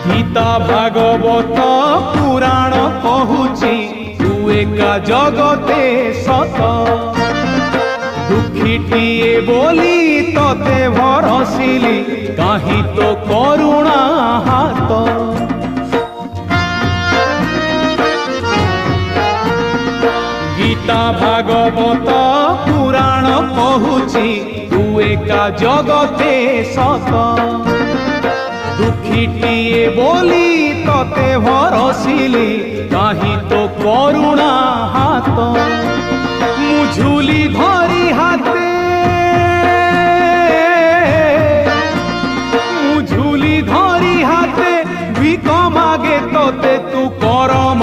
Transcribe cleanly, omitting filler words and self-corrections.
गीता भागवत पुराण कहूची तू एका जगते सत दुखीटिए बोली तते भरसिली काहि तो करुणा हाथ गीता भागवत पुराण कहूची तू एका जगते सत दुखीटिए बोली तते भरसिली काहि तो करुणा हाथ मुझुली धरी हाथे मुझुली धरी हाथे भिक मागे तते तू करम